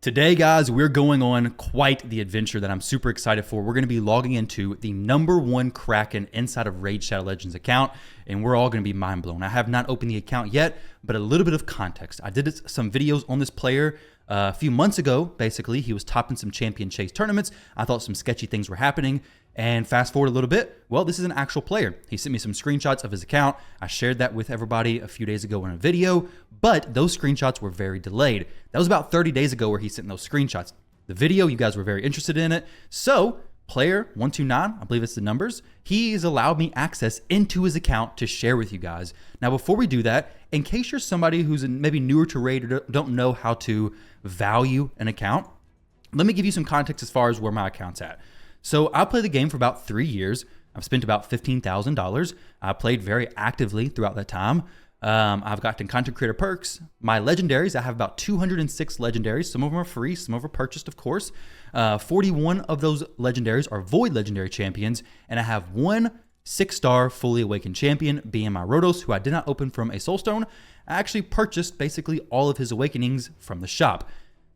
Today, guys, we're going on quite the adventure that I'm super excited for. We're going to be logging into the #1 Kraken inside of Raid Shadow Legends account, and we're all going to be mind blown. I have not opened the account yet, but a little bit of context. I did some videos on this player a few months ago. Basically, he was topping some champion chase tournaments. I thought some sketchy things were happening. And fast forward a little bit, well, this is an actual player. He sent me some screenshots of his account. I shared that with everybody a few days ago in a video, but those screenshots were very delayed. That was about 30 days ago where he sent those screenshots. The video, you guys were very interested in it. So player 129, I believe it's the numbers, he's allowed me access into his account to share with you guys. Now, before we do that, in case you're somebody who's maybe newer to Raid or don't know how to value an account, let me give you some context as far as where my account's at. So I played the game for about 3 years. I've spent about $15,000. I played very actively throughout that time. I've gotten content creator perks. My legendaries, I have about 206 legendaries. Some of them are free, some of them are purchased, of course. 41 of those legendaries are void legendary champions, and I have one 6-star fully awakened champion, being my Rhodos, who I did not open from a soulstone. I actually purchased basically all of his awakenings from the shop.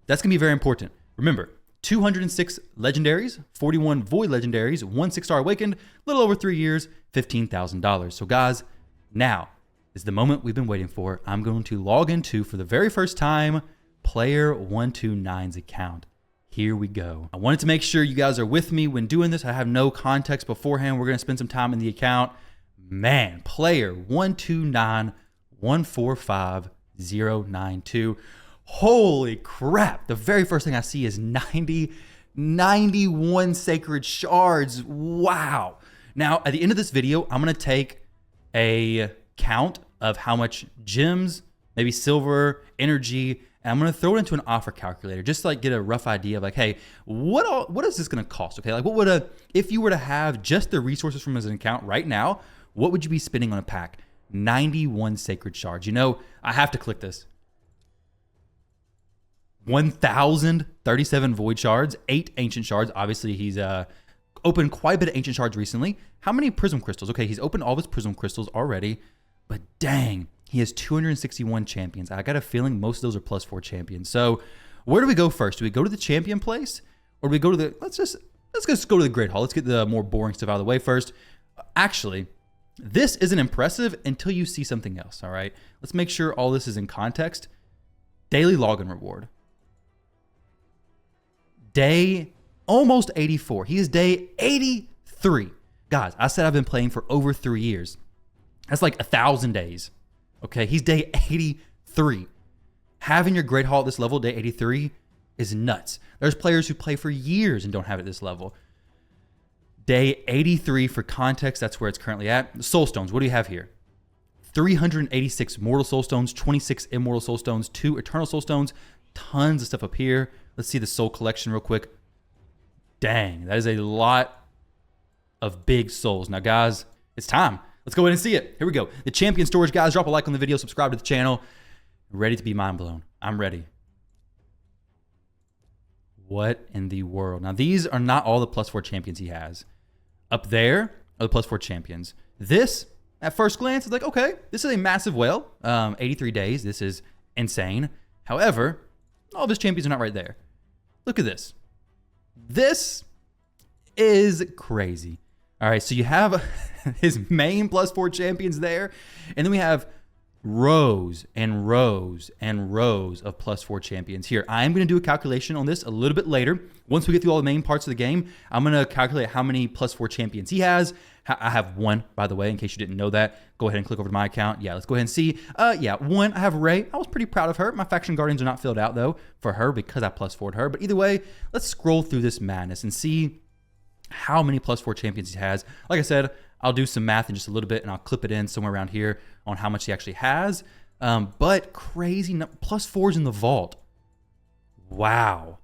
That's gonna be very important. Remember, 206 legendaries, 41 void legendaries, one 6-star awakened, a little over 3 years, $15,000. So guys, now is the moment we've been waiting for. I'm going to log into, for the very first time, player 129's account. Here we go. I wanted to make sure you guys are with me when doing this. I have no context beforehand. We're gonna spend some time in the account. Man, player 129145092. Holy crap. The very first thing I see is 91 sacred shards. Wow. Now, at the end of this video, I'm going to take a count of how much gems, maybe silver, energy, and I'm going to throw it into an offer calculator just to like get a rough idea of like, hey, what is this going to cost? Okay. Like if you were to have just the resources from his account right now, what would you be spending on a pack? 91 sacred shards. You know, I have to click this. 1,037 void shards, 8 ancient shards. Obviously, he's opened quite a bit of ancient shards recently. How many prism crystals? Okay, he's opened all of his prism crystals already, but dang, he has 261 champions. I got a feeling most of those are +4 champions. So where do we go first? Do we go to the champion place, or do we go to the? Let's just go to the Great Hall. Let's get the more boring stuff out of the way first. Actually, this isn't impressive until you see something else. All right, let's make sure all this is in context. Daily login reward. Day almost 84. He is day 83. Guys, I said I've been playing for over 3 years. That's like 1,000 days. Okay, he's day 83. Having your Great Hall at this level, day 83, is nuts. There's players who play for years and don't have it at this level. Day 83, for context, that's where it's currently at. Soul Stones, what do you have here? 386 Mortal Soul Stones, 26 Immortal Soul Stones, 2 Eternal Soul Stones, tons of stuff up here. Let's see the soul collection real quick. Dang, that is a lot of big souls. Now, guys, it's time. Let's go ahead and see it. Here we go. The champion storage, guys. Drop a like on the video. Subscribe to the channel. Ready to be mind blown. I'm ready. What in the world? Now, these are not all the +4 champions he has. Up there are the +4 champions. This, at first glance, is like, okay, this is a massive whale. 83 days. This is insane. However, all of his champions are not right there. Look at this. This is crazy. All right, so you have his main +4 champions there, and then we have rows and rows and rows of +4 champions here. I am going to do a calculation on this a little bit later. Once we get through all the main parts of the game, I'm going to calculate how many +4 champions he has. I have one, by the way, in case you didn't know that. Go ahead and click over to my account. Yeah, let's go ahead and see. Yeah, one, I have Ray. I was pretty proud of her. My faction guardians are not filled out, though, for her because I +4'd her. But either way, let's scroll through this madness and see how many +4 champions he has. Like I said, I'll do some math in just a little bit, and I'll clip it in somewhere around here on how much he actually has. But crazy, +4s in the vault. Wow.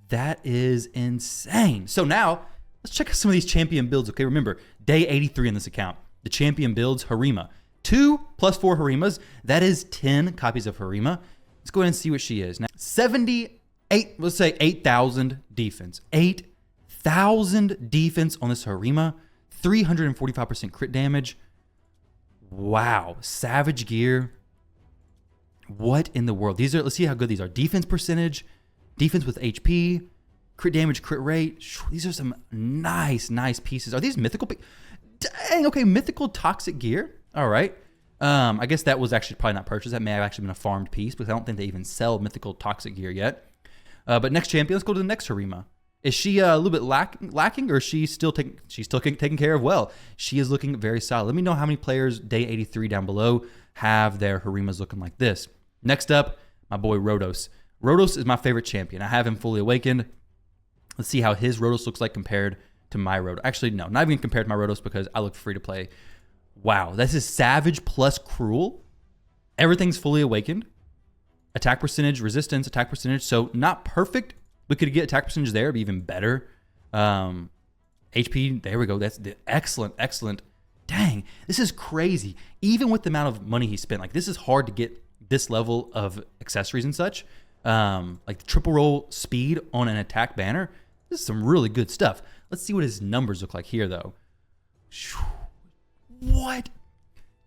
That is insane. So now, let's check out some of these champion builds. Okay, remember, day 83 in this account. The champion builds Harima. 2 +4 Harimas. That is 10 copies of Harima. Let's go ahead and see what she is. Now, 78, let's say 8,000 defense. 8,000 defense on this Harima. 345% crit damage. Wow. Savage gear. What in the world? These are, let's see how good these are. Defense percentage, defense with HP, crit damage, crit rate. These are some nice pieces. Are these mythical? Dang, okay, mythical toxic gear. All right. I guess that was actually probably not purchased. That may have actually been a farmed piece because I don't think they even sell mythical toxic gear yet. But next champion, let's go to the next Harima. Is she a little bit lacking, or is she still taken care of well? She is looking very solid. Let me know how many players day 83 down below have their Harimas looking like this. Next up, my boy Rodos. Rodos is my favorite champion. I have him fully awakened. Let's see how his Rodos looks like compared to my Rodos. Actually, no, not even compared to my Rodos because I look free to play. Wow, this is Savage plus Cruel. Everything's fully awakened. Attack percentage, resistance, attack percentage. So not perfect. We could get attack percentage there, be even better. HP, there we go. That's excellent. Dang, this is crazy. Even with the amount of money he spent, like this is hard to get this level of accessories and such. Like the triple roll speed on an attack banner. This is some really good stuff. Let's see what his numbers look like here, though. What?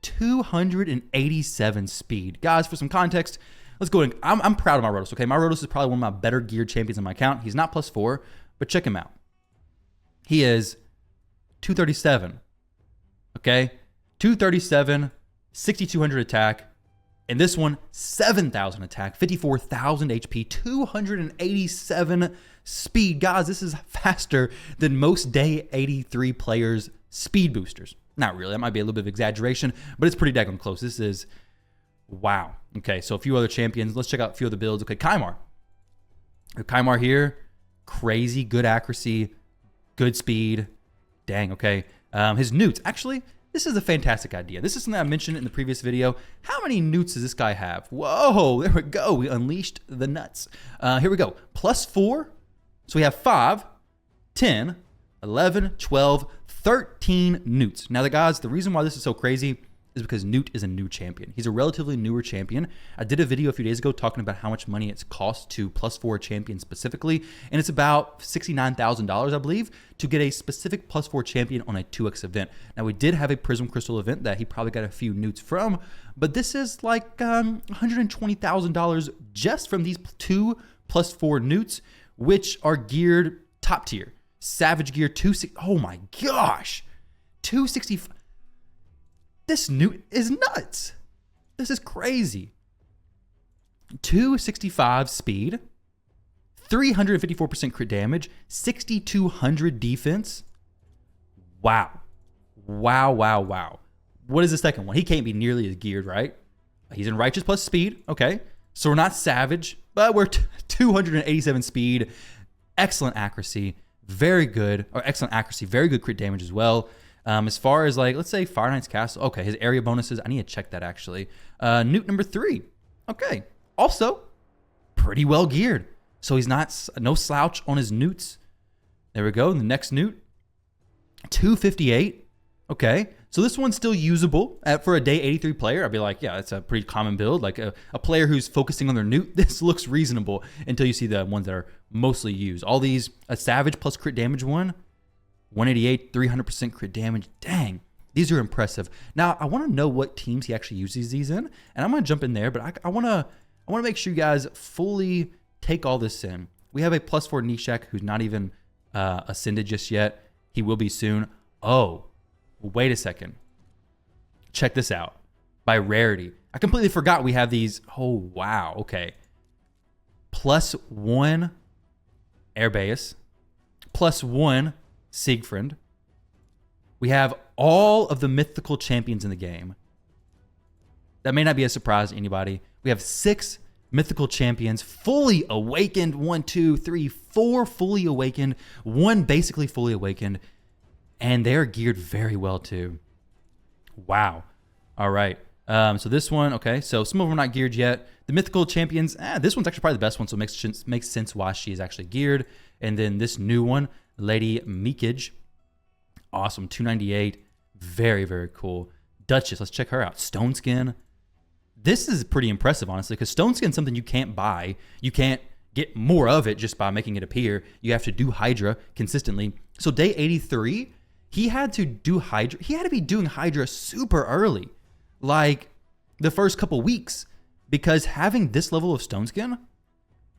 287 speed. Guys, for some context, let's go in. I'm proud of my Rodos, okay? My Rodos is probably one of my better geared champions in my account. He's not +4, but check him out. He is 237, okay? 237, 6,200 attack. And this one, 7,000 attack, 54,000 HP, 287 speed. Guys, this is faster than most day 83 players' speed boosters. Not really. That might be a little bit of exaggeration, but it's pretty daggone close. This is, wow. Okay, so a few other champions. Let's check out a few of the builds. Okay, Kymar. Kymar here, crazy, good accuracy, good speed. Dang, okay. His newts, actually, this is a fantastic idea. This is something I mentioned in the previous video. How many newts does this guy have? Whoa, there we go. We unleashed the nuts. Here we go. +4. So we have 5, 10, 11, 12, 13 newts. Now, the reason why this is so crazy is because Newt is a new champion. He's a relatively newer champion. I did a video a few days ago talking about how much money it's cost to +4 champion specifically, and it's about $69,000, I believe, to get a specific +4 champion on a 2x event. Now, we did have a Prism Crystal event that he probably got a few newts from, but this is like $120,000 just from these 2 +4 newts, which are geared top tier. Savage gear 260. Oh my gosh, 265. This newt is nuts. This is crazy. 265 speed, 354% crit damage, 6,200 defense. Wow. What is the second one? He can't be nearly as geared, right? He's in Righteous plus speed. Okay. So we're not Savage, but we're 287 speed. Excellent accuracy. Very good. Or excellent accuracy. Very good crit damage as well. As far as like, let's say Fire Knight's Castle. Okay, his area bonuses. I need to check that actually. Newt number 3. Okay. Also, pretty well geared. So he's no slouch on his newts. There we go. The next newt, 258. Okay. So this one's still usable for a day 83 player. I'd be like, yeah, it's a pretty common build. Like a player who's focusing on their newt, this looks reasonable until you see the ones that are mostly used. All these, a Savage plus crit damage one, 188, 300% crit damage. Dang, these are impressive. Now, I want to know what teams he actually uses these in, and I'm going to jump in there, but I want to make sure you guys fully take all this in. We have a +4 Nishak who's not even ascended just yet. He will be soon. Oh, wait a second. Check this out. By rarity. I completely forgot we have these. Oh, wow. Okay. +1 Airbeus. +1 Siegfried. We have all of the mythical champions in the game. That may not be a surprise to anybody. We have 6 mythical champions fully awakened. 1, 2, 3, 4 fully awakened. 1 basically fully awakened. And they're geared very well too. Wow. All right. So this one, okay. So some of them are not geared yet. The mythical champions, this one's actually probably the best one, so it makes sense why she is actually geared. And then this new one, Lady Meekage. Awesome. 298. Very, very cool. Duchess, let's check her out. Stone Skin. This is pretty impressive, honestly, because Stone Skin is something you can't buy. You can't get more of it just by making it appear. You have to do Hydra consistently. So day 83, he had to do Hydra. He had to be doing Hydra super early, like the first couple weeks, because having this level of Stone Skin,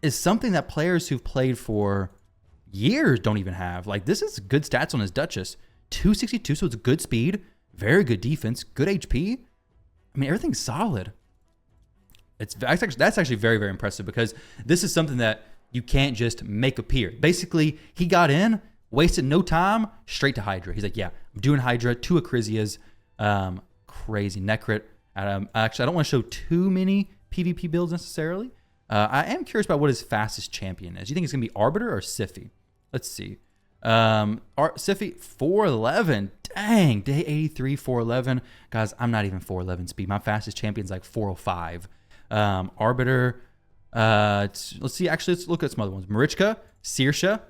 is something that players who've played for years don't even have. Like, this is good stats on his Duchess. 262, so it's good speed, very good defense, good HP. I mean, everything's solid. That's actually very, very impressive, because this is something that you can't just make appear. Basically, he got in, wasted no time, straight to Hydra. He's like, yeah, I'm doing Hydra, 2 Acrisias, crazy Necrit. Actually, I don't want to show too many PvP builds necessarily. I am curious about what his fastest champion is. Do you think it's going to be Arbiter or Siphi? Let's see. Siphi, 411. Dang, day 83, 411. Guys, I'm not even 411 speed. My fastest champion's like 405. Arbiter, let's see. Actually, let's look at some other ones. Marichka, Saoirse,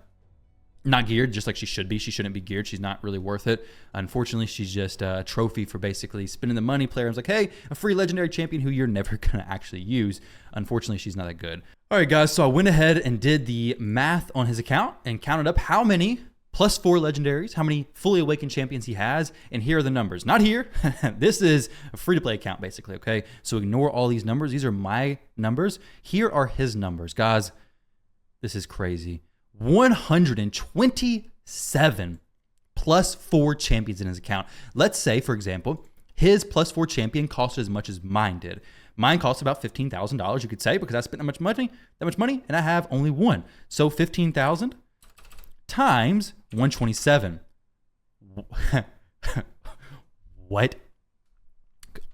not geared, just like she should be. She shouldn't be geared. She's not really worth it. Unfortunately, she's just a trophy for basically spending the money. Players like, hey, a free legendary champion who you're never going to actually use. Unfortunately, she's not that good. All right, guys. So I went ahead and did the math on his account and counted up how many +4 legendaries, how many fully awakened champions he has. And here are the numbers. Not here. This is a free-to-play account, basically, okay? So ignore all these numbers. These are my numbers. Here are his numbers. Guys, this is crazy. 127 +4 champions in his account. Let's say, for example, his +4 champion cost as much as mine did. Mine cost about $15,000, you could say, because I spent that much money, and I have only one. So 15,000 times 127. What?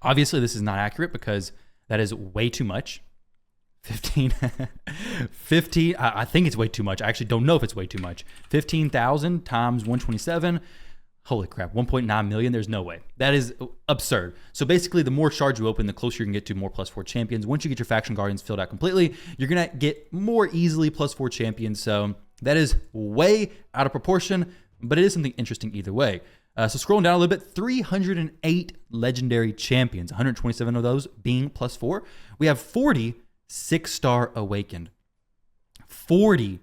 Obviously, this is not accurate, because that is way too much. 15, I think it's way too much. I actually don't know if it's way too much. 15,000 times 127. Holy crap, 1.9 million. There's no way. That is absurd. So basically, the more shards you open, the closer you can get to more +4 champions. Once you get your faction guardians filled out completely, you're going to get more easily +4 champions. So that is way out of proportion, but it is something interesting either way. So scrolling down a little bit, 308 legendary champions, 127 of those being +4. We have 40 6-star awakened, 40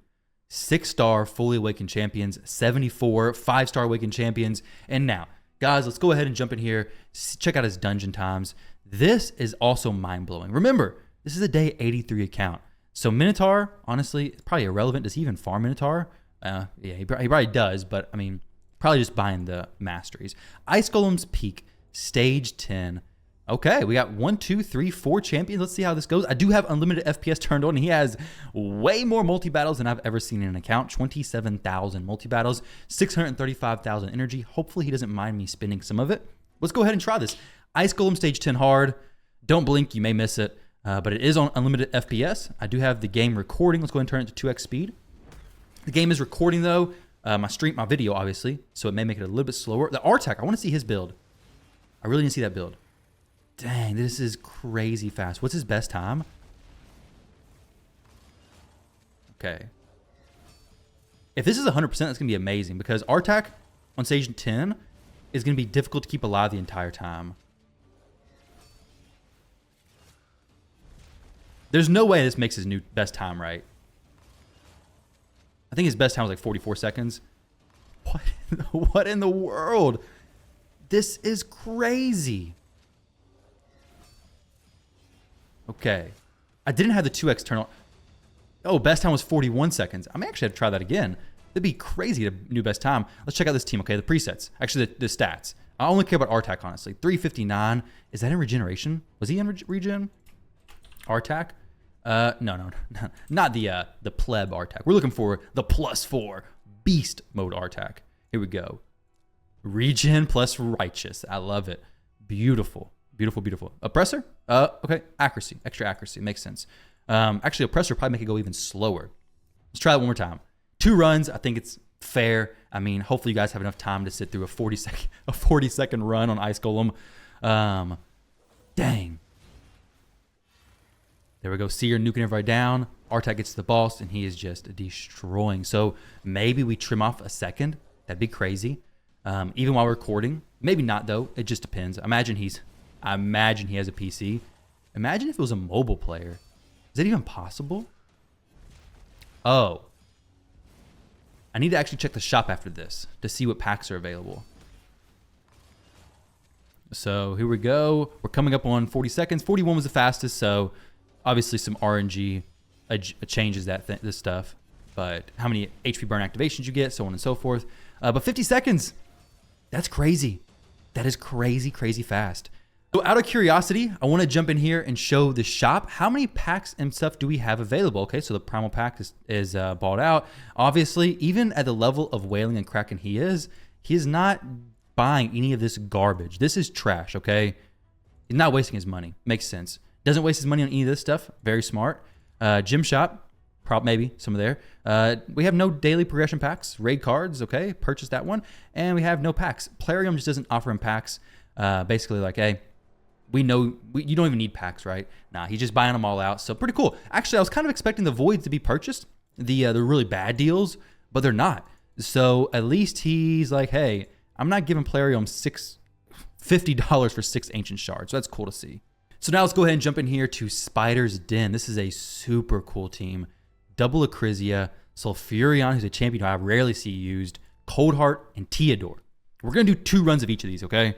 6-star fully awakened champions, 74 5-star awakened champions. And now, guys, let's go ahead and jump in here. Check out his dungeon times. This is also mind-blowing. Remember, this is a day 83 account. So Minotaur, honestly, it's probably irrelevant. Does he even farm Minotaur? Yeah, he probably does, but I mean, probably just buying the masteries. Ice Golem's Peak, stage 10. Okay, we got 1, 2, 3, 4 champions. Let's see how this goes. I do have unlimited FPS turned on, and he has way more multi-battles than I've ever seen in an account. 27,000 multi-battles, 635,000 energy. Hopefully he doesn't mind me spending some of it. Let's go ahead and try this. Ice Golem stage 10 hard. Don't blink, you may miss it, but it is on unlimited FPS. I do have the game recording. Let's go ahead and turn it to 2x speed. The game is recording though, my video obviously, so it may make it a little bit slower. The Artak, I want to see his build. I really need to see that build. Dang, this is crazy fast. What's his best time? Okay. If this is 100%, that's going to be amazing, because Artak on stage 10 is going to be difficult to keep alive the entire time. There's no way this makes his new best time, right? I think his best time was like 44 seconds. What in the world? This is crazy. Okay. I didn't have the 2x turn on. Oh, best time was 41 seconds. I may actually have to try that again. That'd be crazy to new best time. Let's check out this team, okay? The presets. Actually, the stats. I only care about Artak, honestly. 359. Is that in regeneration? Was he in regen? Artak? No. Not the pleb Artak. We're looking for the +4 beast mode Artak. Here we go. Regen plus righteous. I love it. Beautiful. Beautiful. Oppressor? Okay. Accuracy. Extra accuracy. Makes sense. Actually, Oppressor probably make it go even slower. Let's try that one more time. 2 runs. I think it's fair. I mean, hopefully you guys have enough time to sit through a 40-second run on Ice Golem. Dang. There we go. Seer nuking everybody down. Artak gets to the boss, and he is just destroying. So maybe we trim off a second. That'd be crazy. Even while recording. Maybe not, though. It just depends. I imagine he has a PC. Imagine if it was a mobile player. Is that even possible? Oh. I need to actually check the shop after this to see what packs are available. So here we go. We're coming up on 40 seconds. 41 was the fastest, so obviously some RNG changes this stuff. But how many HP burn activations you get, so on and so forth. But 50 seconds, that's crazy. That is crazy, crazy fast. So out of curiosity, I want to jump in here and show the shop. How many packs and stuff do we have available? Okay, so the primal pack is bought out. Obviously, even at the level of Wailing and Kraken he is not buying any of this garbage. This is trash, okay? He's not wasting his money. Makes sense. Doesn't waste his money on any of this stuff. Very smart. Gym shop, maybe some of there. We have no daily progression packs. Raid cards, okay, purchase that one. And we have no packs. Plarium just doesn't offer him packs. Basically like, hey, we know you don't even need packs, right? Nah, he's just buying them all out. So pretty cool. Actually, I was kind of expecting the voids to be purchased, the really bad deals, but they're not. So at least he's like, hey, I'm not giving Plarium $50 for 6 ancient shards. So that's cool to see. So now let's go ahead and jump in here to Spider's Den. This is a super cool team. Double Acrizia, Sulfurion, who's a champion who I rarely see used, Coldheart, and Teodor. We're going to do 2 runs of each of these, okay?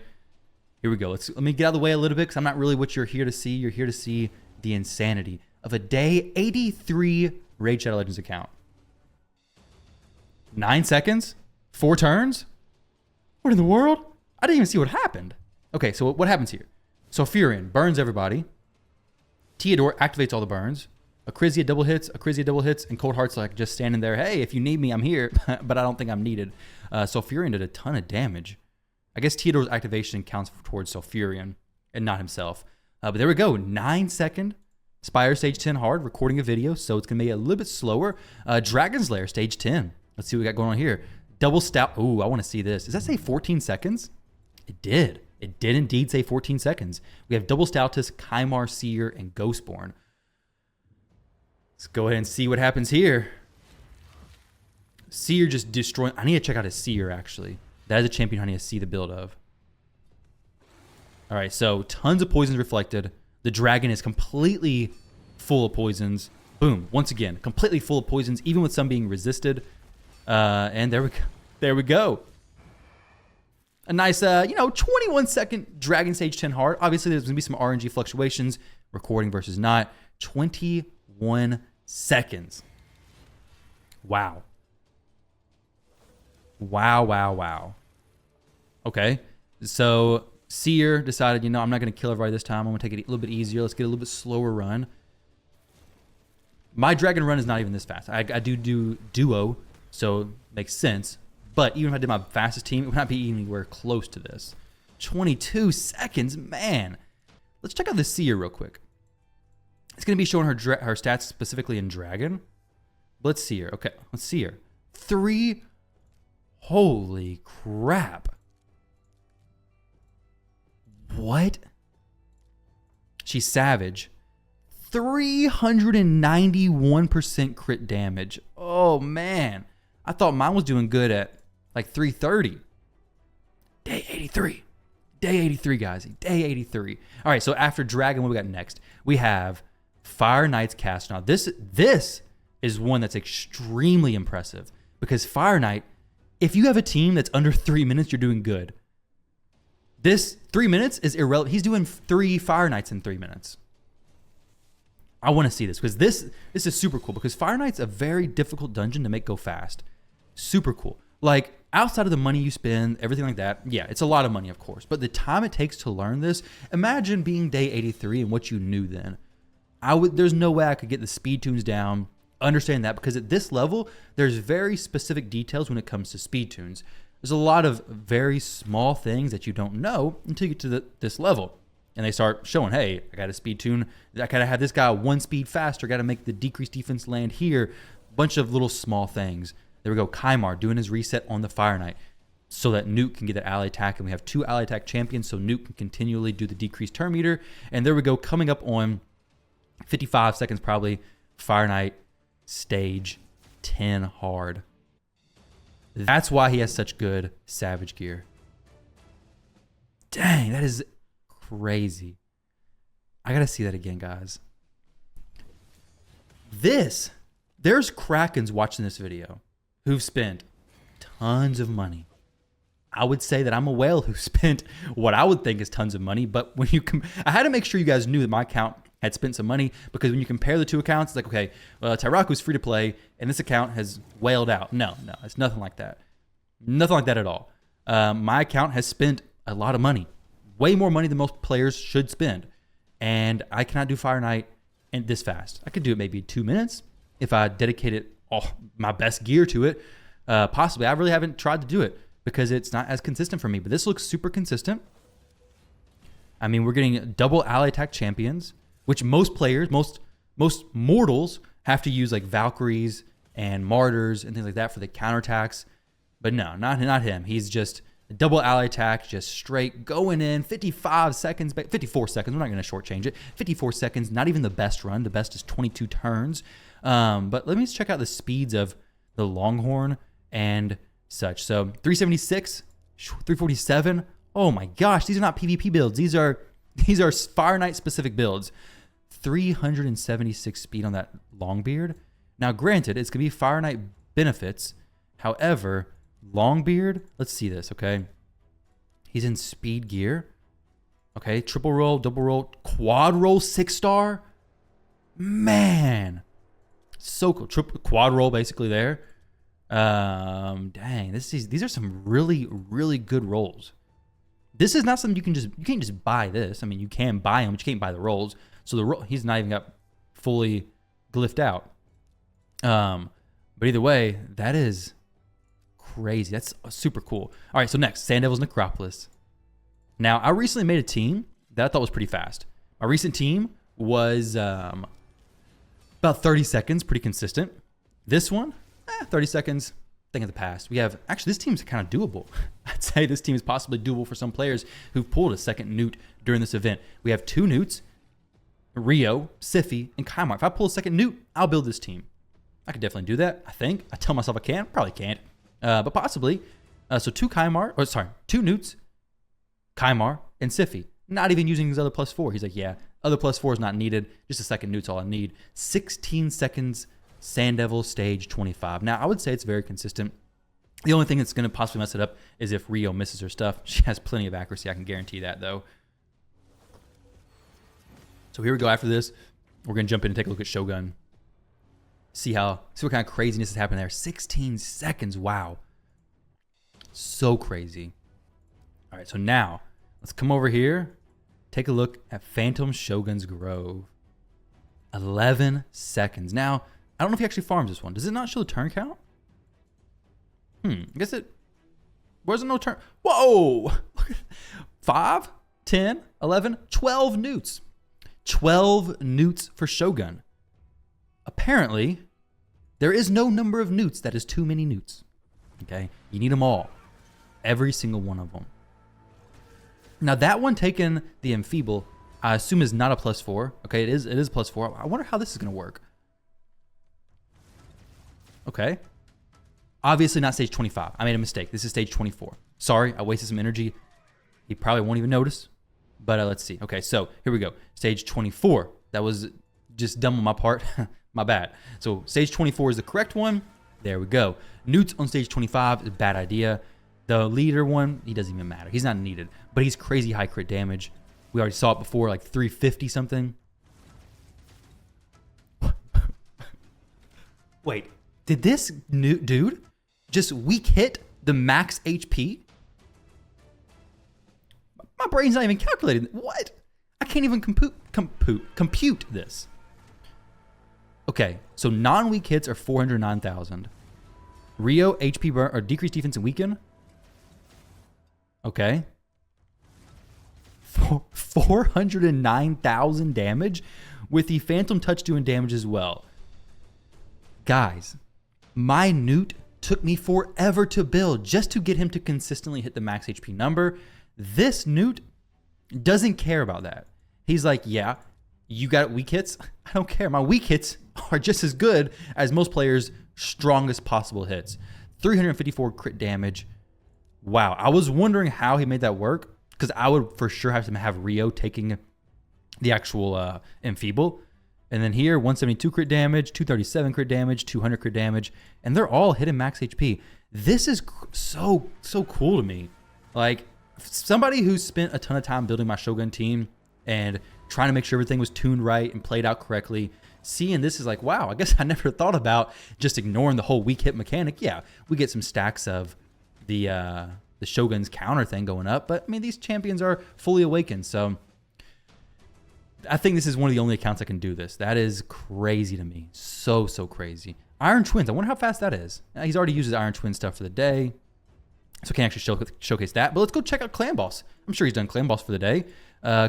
Here we go. Let me get out of the way a little bit because I'm not really what you're here to see. You're here to see the insanity of a day 83 Raid Shadow Legends account. 9 seconds? 4 turns? What in the world? I didn't even see what happened. Okay, so what happens here? Sulfurion burns everybody. Teodor activates all the burns. Acrizia double hits, and Coldheart's like just standing there. Hey, if you need me, I'm here, but I don't think I'm needed. Sulfurion did a ton of damage. I guess Teodor's activation counts towards Sulfurion and not himself. But there we go. 9 second. Spire stage 10 hard, recording a video, so it's going to be a little bit slower. Dragon's Lair stage 10. Let's see what we got going on here. Double stout. Ooh, I want to see this. Does that say 14 seconds? It did. It did indeed say 14 seconds. We have Double Stoutus, Kymar, Seer, and Ghostborn. Let's go ahead and see what happens here. Seer just destroying. I need to check out his Seer, actually. That is a champion I need to see the build of. All right, so tons of poisons reflected. The dragon is completely full of poisons. Boom, once again, completely full of poisons, even with some being resisted. And there we go. There we go. A nice, 21 second Dragon Stage 10 hard. Obviously, there's going to be some RNG fluctuations, recording versus not. 21 seconds. Wow. Wow. Okay, so Seer decided, I'm not going to kill everybody this time. I'm going to take it a little bit easier. Let's get a little bit slower run. My dragon run is not even this fast. I do duo, so it makes sense. But even if I did my fastest team, it would not be anywhere close to this. 22 seconds, man. Let's check out the Seer real quick. It's going to be showing her stats specifically in Dragon. Let's see her. Okay, let's see her. 3. Holy crap. What? She's savage. 391% crit damage. Oh, man. I thought mine was doing good at like 330. Day 83. Day 83, guys. Day 83. All right, so after Dragon, what we got next? We have Fire Knight's Cast. Now, this is one that's extremely impressive because Fire Knight, if you have a team that's under 3 minutes, you're doing good. This 3 minutes is irrelevant. He's doing 3 Fire Knights in 3 minutes. I want to see this because this is super cool because Fire Knight's a very difficult dungeon to make go fast. Super cool. Like, outside of the money you spend, everything like that, yeah, it's a lot of money, of course. But the time it takes to learn this, imagine being day 83 and what you knew then. There's no way I could get the speed tunes down, understand that, because at this level, there's very specific details when it comes to speed tunes. There's a lot of very small things that you don't know until you get to this level. And they start showing, hey, I got a speed tune. I got to have this guy 1 speed faster. Got to make the decreased defense land here. Bunch of little small things. There we go. Kymar doing his reset on the Fire Knight so that Nuke can get that ally attack. And we have 2 ally attack champions, so Nuke can continually do the decreased turn meter. And there we go. Coming up on 55 seconds probably, Fire Knight stage 10 hard. That's why he has such good Savage gear. Dang, that is crazy. I gotta see that again, guys. There's Krakens watching this video who've spent tons of money. I would say that I'm a whale who spent what I would think is tons of money, but when I had to make sure you guys knew that my account had spent some money, because when you compare the two accounts, it's like, okay, well, Tyraku's free to play and this account has whaled out. No, it's nothing like that. Nothing like that at all. My account has spent a lot of money, way more money than most players should spend. And I cannot do Fire Knight this fast. I could do it maybe 2 minutes if I dedicated all my best gear to it. Possibly. I really haven't tried to do it because it's not as consistent for me, but this looks super consistent. I mean, we're getting double ally attack champions, which most players, most mortals have to use, like Valkyries and Martyrs and things like that for the counterattacks. But no, not him. He's just a double ally attack, just straight going in, 54 seconds. We're not going to shortchange it. 54 seconds, not even the best run. The best is 22 turns. But let me just check out the speeds of the Longhorn and such. So 376, 347. Oh my gosh, these are not PvP builds. These are Fire Knight specific builds. 376 speed on that Longbeard. Now, granted, it's gonna be Fire Knight benefits. However, Longbeard, let's see this, okay? He's in speed gear. Okay, triple roll, double roll, quad roll, 6-star. Man, so cool. Quad roll basically there. Dang, these are some really, really good rolls. This is not something you can't just buy this. I mean, you can buy them, but you can't buy the rolls. So he's not even got fully glyphed out. But either way, that is crazy. That's super cool. All right, so next, Sand Devil's Necropolis. Now, I recently made a team that I thought was pretty fast. My recent team was about 30 seconds, pretty consistent. This one, 30 seconds, thing of the past. We have, actually, this team's kind of doable. I'd say this team is possibly doable for some players who've pulled a second newt during this event. We have 2 newts, Rio, Siphi, and Kaimar. If I pull a second newt, I'll build this team. I could definitely do that, I think. I tell myself I can, probably can't, but possibly. So 2 newts, Kaimar, and Siphi. Not even using his other +4. He's like, yeah, other +4 is not needed. Just a second newt's all I need. 16 seconds, Sand Devil, stage 25. Now, I would say it's very consistent. The only thing that's going to possibly mess it up is if Rio misses her stuff. She has plenty of accuracy. I can guarantee that, though. So here we go. After this, we're going to jump in and take a look at Shogun. See what kind of craziness is happening there. 16 seconds. Wow. So crazy. All right, so now let's come over here. Take a look at Phantom Shogun's Grove. 11 seconds. Now, I don't know if he actually farms this one. Does it not show the turn count? I guess it... Where's the no turn? Whoa! 5, 10, 11, 12 newts. 12 newts for Shogun. Apparently, there is no number of newts that is too many newts. Okay? You need them all. Every single one of them. Now, that one taking the Enfeeble, I assume is not a +4. Okay, it is +4. I wonder how this is going to work. Okay. Obviously not stage 25. I made a mistake. This is stage 24. Sorry, I wasted some energy. He probably won't even notice. But let's see. Okay, so here we go. Stage 24. That was just dumb on my part. My bad. So stage 24 is the correct one. There we go. Newts on stage 25 is a bad idea. The leader one, he doesn't even matter. He's not needed. But he's crazy high crit damage. We already saw it before, like 350 something. Wait, did this new dude just weak hit the max HP? My brain's not even calculating. What? I can't even compute this. Okay, so non-weak hits are 409,000. Rio, HP burn, or decreased defense and weaken. Okay. 409,000 damage with the Phantom Touch doing damage as well. Guys, my newt took me forever to build just to get him to consistently hit the max HP number. This newt doesn't care about that. He's like, yeah, you got weak hits? I don't care. My weak hits are just as good as most players' strongest possible hits. 354 crit damage. Wow. I was wondering how he made that work, because I would for sure have to have Rio taking the actual Enfeeble. And then here, 172 crit damage, 237 crit damage, 200 crit damage, and they're all hitting max HP. This is so cool to me. Like, somebody who spent a ton of time building my Shogun team and trying to make sure everything was tuned right and played out correctly. Seeing this is like, wow, I guess I never thought about just ignoring the whole weak hit mechanic. Yeah, we get some stacks of the Shogun's counter thing going up, but I mean, these champions are fully awakened, so I think this is one of the only accounts that can do this. That is crazy to me. So crazy. Iron Twins, I wonder how fast that is. He's already used his Iron Twin stuff for the day, so can't actually showcase that, but let's go check out Clan Boss. I'm sure he's done Clan Boss for the day.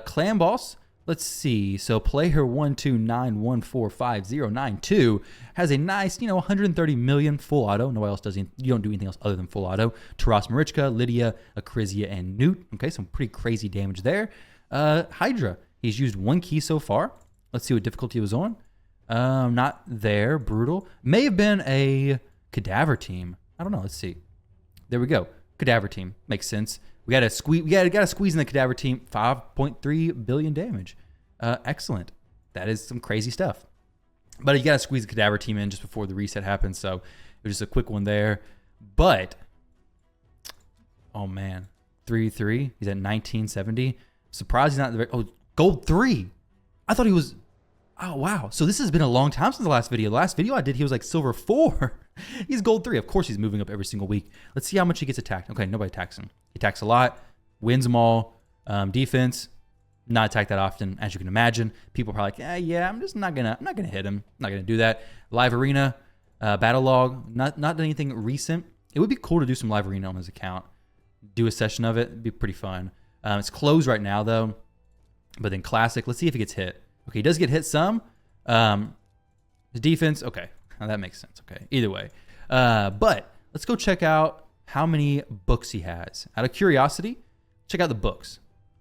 Clan Boss, let's see. So player 129145092 has a nice, 130 million full auto. Nobody else does. You don't do anything else other than full auto. Taras Marichka, Lydia, Akrizia, and Newt. Okay, some pretty crazy damage there. Hydra, he's used one key so far. Let's see what difficulty it was on. Not there. Brutal. May have been a Cadaver team. I don't know. Let's see. There we go. Cadaver team makes sense. We got to squeeze. We got to squeeze in the Cadaver team. 5.3 billion damage. Excellent. That is some crazy stuff. But you got to squeeze the Cadaver team in just before the reset happens. So it was just a quick one there. But oh man, 3-3. He's at 1970. Surprised he's not the very. Oh, gold 3. I thought he was. Oh wow. So this has been a long time since the last video. The last video I did, he was like silver 4. He's gold 3. Of course, he's moving up every single week. Let's see how much he gets attacked. Okay, nobody attacks him. He attacks a lot, wins them all. Defense, not attacked that often, as you can imagine. People are probably like, yeah, I'm not gonna hit him. I'm not gonna do that. Live arena, battle log, not anything recent. It would be cool to do some live arena on his account. Do a session of it. It'd be pretty fun. It's closed right now though. But then classic. Let's see if he gets hit. Okay, he does get hit some. His defense, okay. Now that makes sense. Okay, either way. But let's go check out how many books he has. Out of curiosity, check out the books.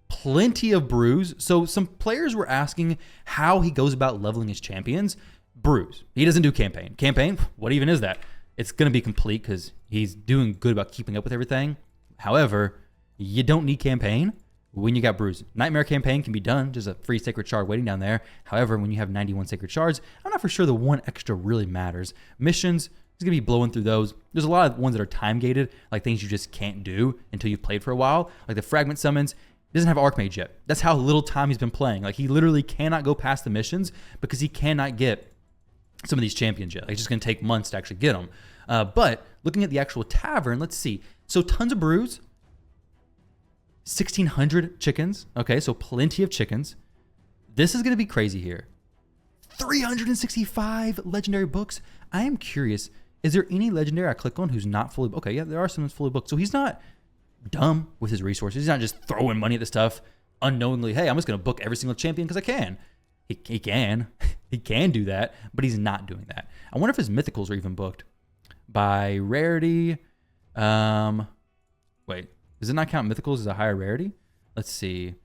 Plenty of brews. So some players were asking how he goes about leveling his champions. Brews. He doesn't do campaign. Campaign, what even is that? It's going to be complete because he's doing good about keeping up with everything. However, you don't need campaign when you got brews. Nightmare campaign can be done, just a free sacred shard waiting down there. However, when you have 91 sacred shards, I'm not for sure the one extra really matters. Missions, he's going to be blowing through those. There's a lot of ones that are time gated, like things you just can't do until you've played for a while. Like the fragment summons, he doesn't have Archmage yet. That's how little time he's been playing. Like he literally cannot go past the missions because he cannot get some of these champions yet. Like, it's just going to take months to actually get them. But looking at the actual tavern, let's see. So tons of brews. 1,600 chickens. Okay, so plenty of chickens. This is going to be crazy here. 365 legendary books. I am curious, is there any legendary I click on who's not fully booked? Okay, yeah, there are some that's fully booked. So he's not dumb with his resources. He's not just throwing money at the stuff unknowingly. Hey, I'm just going to book every single champion because I can. He can. He can do that, but he's not doing that. I wonder if his mythicals are even booked by rarity. Wait. Does it not count mythicals as a higher rarity? Let's see.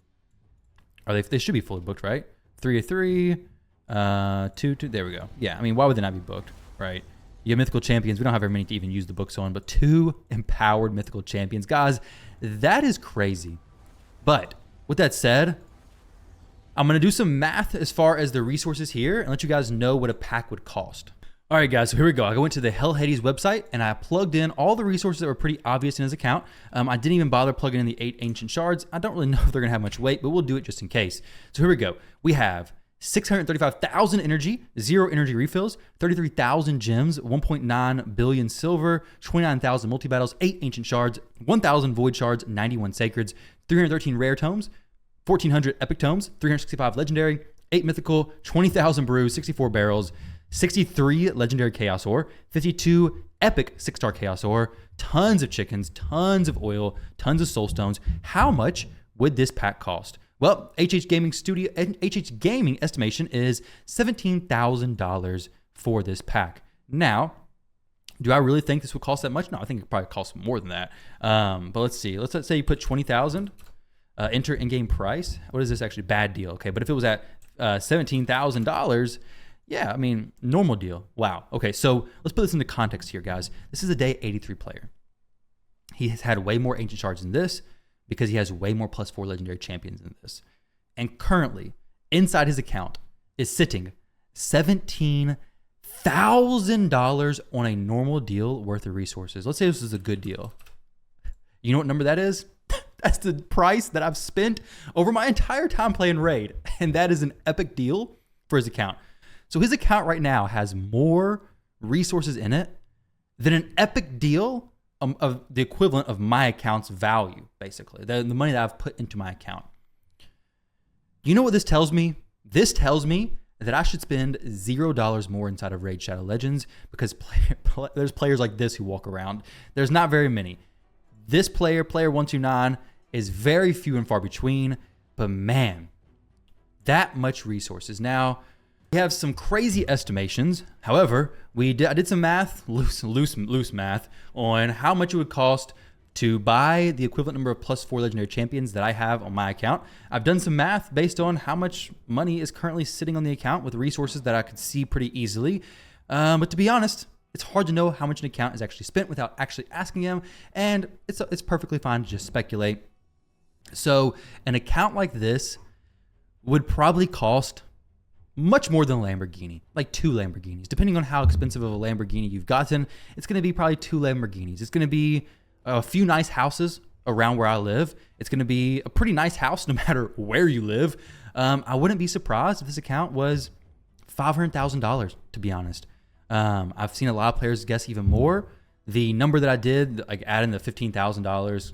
Are they should be fully booked, right? 3 of 3, 2. There we go. Yeah, I mean, why would they not be booked, right? You have mythical champions. We don't have very many to even use the books on, but 2 empowered mythical champions. Guys, that is crazy. But with that said, I'm going to do some math as far as the resources here and let you guys know what a pack would cost. All right, guys, so here we go. I went to the Hell Hades website, and I plugged in all the resources that were pretty obvious in his account. I didn't even bother plugging in the 8 ancient shards. I don't really know if they're going to have much weight, but we'll do it just in case. So here we go. We have 635,000 energy, 0 energy refills, 33,000 gems, 1.9 billion silver, 29,000 multi-battles, 8 ancient shards, 1,000 void shards, 91 sacreds, 313 rare tomes, 1,400 epic tomes, 365 legendary, 8 mythical, 20,000 brews, 64 barrels, 63 legendary chaos ore, 52 epic 6-star chaos ore, tons of chickens, tons of oil, tons of soul stones. How much would this pack cost? Well, HH Gaming estimation is $17,000 for this pack. Now, do I really think this would cost that much? No, I think it probably costs more than that. But let's see. Let's say you put 20,000. Enter in-game price. What is this actually? Bad deal. Okay, but if it was at $17,000. Yeah, I mean, normal deal. Wow. Okay, so let's put this into context here, guys. This is a day 83 player. He has had way more ancient shards than this because he has way more +4 legendary champions than this. And currently, inside his account is sitting $17,000 on a normal deal worth of resources. Let's say this is a good deal. You know what number that is? That's the price that I've spent over my entire time playing Raid. And that is an epic deal for his account. So his account right now has more resources in it than an epic deal of the equivalent of my account's value, basically. The money that I've put into my account. You know what this tells me? This tells me that I should spend $0 more inside of Raid Shadow Legends because there's players like this who walk around. There's not very many. This player 129, is very few and far between, but man, that much resources. Now, we have some crazy estimations. However, I did some math, loose math, on how much it would cost to buy the equivalent number of +4 legendary champions that I have on my account. I've done some math based on how much money is currently sitting on the account with resources that I could see pretty easily. But to be honest, it's hard to know how much an account is actually spent without actually asking them, and it's perfectly fine to just speculate. So an account like this would probably cost much more than a Lamborghini, like 2 Lamborghinis. Depending on how expensive of a Lamborghini you've gotten, it's going to be probably 2 Lamborghinis. It's going to be a few nice houses around where I live. It's going to be a pretty nice house no matter where you live. I wouldn't be surprised if this account was $500,000, to be honest. I've seen a lot of players guess even more. The number that I did, like adding the $15,000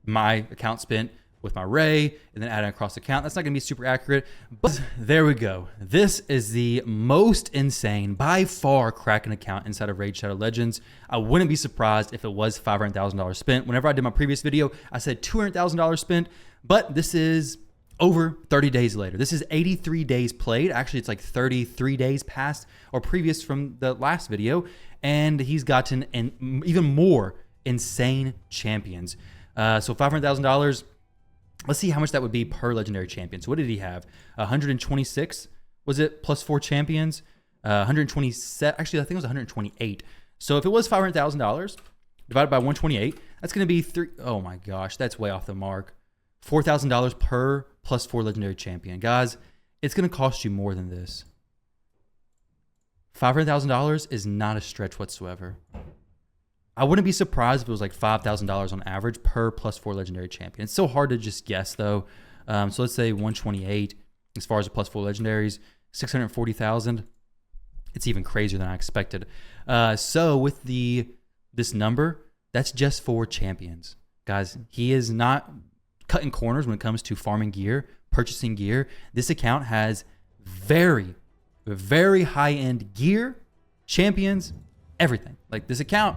my account spent with my Ray and then adding across the account, that's not going to be super accurate. But there we go. This is the most insane, by far, Kraken account inside of Raid Shadow Legends. I wouldn't be surprised if it was $500,000 spent. Whenever I did my previous video, I said $200,000 spent, but this is over 30 days later. This is 83 days played. Actually, it's like 33 days past or previous from the last video, and he's gotten even more insane champions. So $500,000. Let's see how much that would be per legendary champion. So what did he have? 126, was it, +4 champions? 127, actually I think it was 128. So if it was $500,000 divided by 128, that's going to be oh my gosh, that's way off the mark. $4,000 per +4 legendary champion. Guys, it's going to cost you more than this. $500,000 is not a stretch whatsoever. I wouldn't be surprised if it was like $5,000 on average per +4 legendary champion. It's so hard to just guess though. So let's say 128 as far as the +4 legendaries, 640,000. It's even crazier than I expected. So with this number, that's just for champions. Guys, he is not cutting corners when it comes to farming gear, purchasing gear. This account has very, very high-end gear, champions, everything. Like this account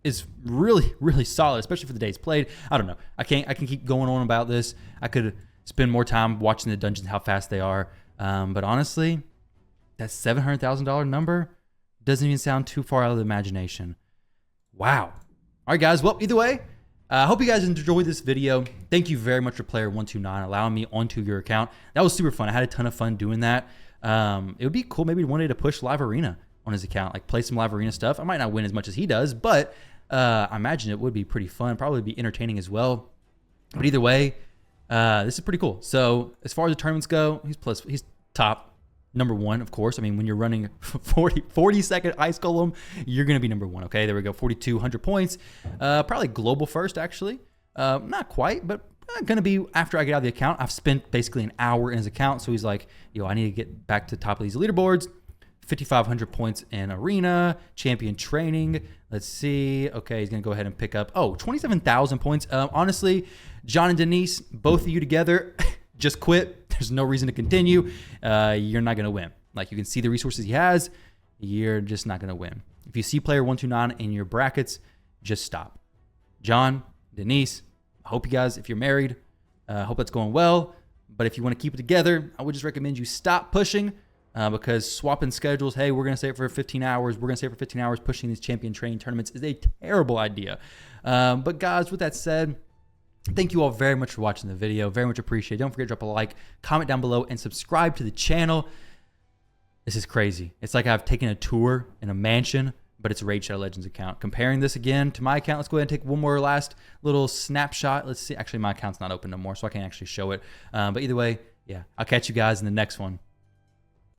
is really, really solid, especially for the days played. I don't know. I can keep going on about this. I could spend more time watching the dungeons, how fast they are. But honestly, that $700,000 number doesn't even sound too far out of the imagination. Wow. All right, guys. Well, either way, I hope you guys enjoyed this video. Thank you very much for Player129 allowing me onto your account. That was super fun. I had a ton of fun doing that. It would be cool maybe one day to push Live Arena on his account, like play some Live Arena stuff. I might not win as much as he does, but I imagine it would be pretty fun, probably be entertaining as well. But either way, this is pretty cool. So as far as the tournaments go, he's top, number 1, of course. I mean, when you're running 40-second ice golem, you're going to be number 1. Okay, there we go, 4,200 points. Probably global first, actually. Not quite, but going to be after I get out of the account. I've spent basically an hour in his account, so he's like, yo, I need to get back to the top of these leaderboards. 5,500 points in arena, champion training. Let's see. Okay, he's going to go ahead and pick up, 27,000 points. Honestly, John and Denise, both of you together, just quit. There's no reason to continue. You're not going to win. Like, you can see the resources he has. You're just not going to win. If you see Player129 in your brackets, just stop. John, Denise, I hope you guys, if you're married, hope that's going well. But if you want to keep it together, I would just recommend you stop pushing. Because swapping schedules, hey, we're going to stay for 15 hours. We're going to stay for 15 hours pushing these champion training tournaments is a terrible idea. But guys, with that said, thank you all very much for watching the video. Very much appreciated. Don't forget to drop a like, comment down below, and subscribe to the channel. This is crazy. It's like I've taken a tour in a mansion, but it's a Raid Shadow Legends account. Comparing this again to my account, let's go ahead and take one more last little snapshot. Let's see. Actually, my account's not open no more, so I can't actually show it. But either way, yeah, I'll catch you guys in the next one.